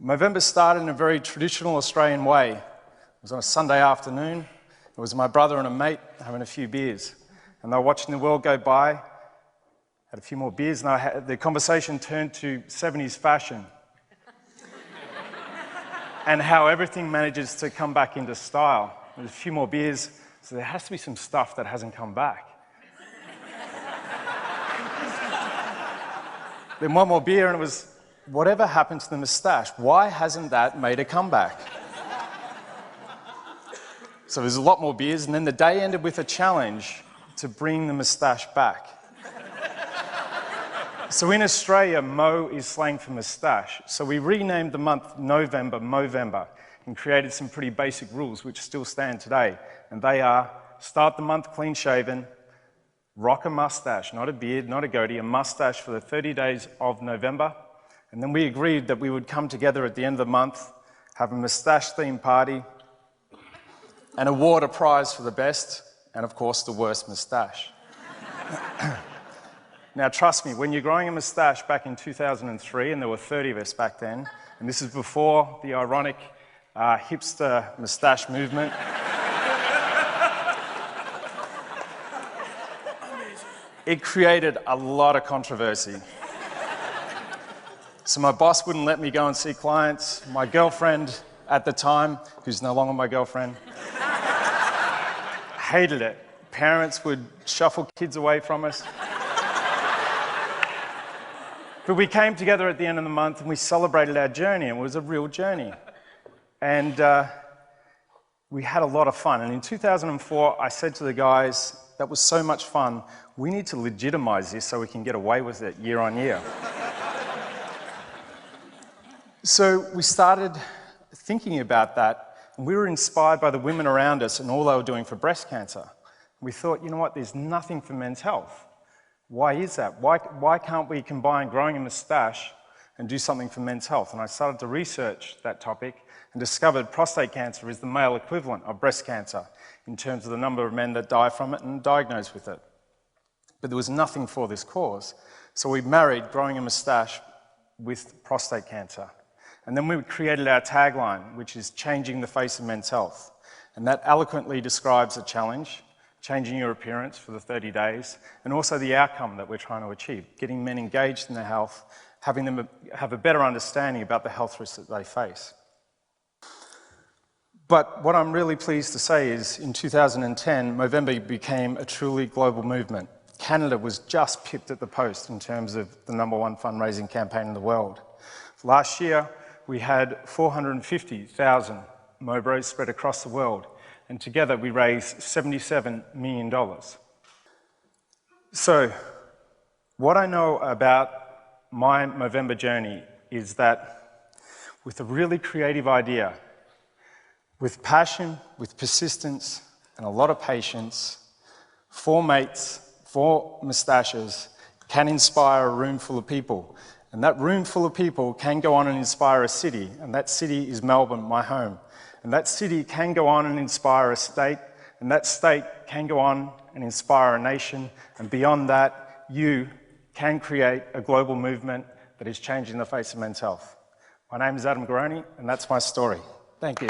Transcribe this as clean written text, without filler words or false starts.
Movember started in a very traditional Australian way. It was on a Sunday afternoon. It was my brother and a mate having a few beers. And they were watching the world go by, had a few more beers, and the conversation turned to 70s fashion and how everything manages to come back into style. With a few more beers, so there has to be some stuff that hasn't come back. Then one more beer, and it was, whatever happened to the moustache? Why hasn't that made a comeback? So there's a lot more beers, and then the day ended with a challenge to bring the moustache back. So in Australia, Mo is slang for moustache. So we renamed the month November, Movember, and created some pretty basic rules which still stand today. And they are, start the month clean-shaven, rock a mustache, not a beard, not a goatee, a mustache for the 30 days of November. And then we agreed that we would come together at the end of the month, have a moustache-themed party, and award a prize for the best, and of course, the worst moustache. Now, trust me, when you're growing a moustache back in 2003, and there were 30 of us back then, and this is before the ironic hipster moustache movement, it created a lot of controversy. So my boss wouldn't let me go and see clients. My girlfriend at the time, who's no longer my girlfriend, hated it. Parents would shuffle kids away from us. But we came together at the end of the month and we celebrated our journey, and it was a real journey. And we had a lot of fun. And in 2004, I said to the guys, that was so much fun, we need to legitimize this so we can get away with it year on year. So we started thinking about that, and we were inspired by the women around us and all they were doing for breast cancer. We thought, you know what, there's nothing for men's health. Why is that? Why can't we combine growing a moustache and do something for men's health? And I started to research that topic and discovered prostate cancer is the male equivalent of breast cancer in terms of the number of men that die from it and diagnosed with it. But there was nothing for this cause. So we married growing a moustache with prostate cancer. And then we created our tagline, which is changing the face of men's health. And that eloquently describes a challenge, changing your appearance for the 30 days, and also the outcome that we're trying to achieve, getting men engaged in their health, having them have a better understanding about the health risks that they face. But what I'm really pleased to say is in 2010, Movember became a truly global movement. Canada was just pipped at the post in terms of the #1 fundraising campaign in the world. Last year, we had 450,000 Mobros spread across the world, and together we raised $77 million. So, what I know about my Movember journey is that with a really creative idea, with passion, with persistence, and a lot of patience, 4 mates, 4 moustaches can inspire a room full of people. And that room full of people can go on and inspire a city, and that city is Melbourne, my home. And that city can go on and inspire a state, and that state can go on and inspire a nation, and beyond that, you can create a global movement that is changing the face of men's health. My name is Adam Garone, and that's my story. Thank you.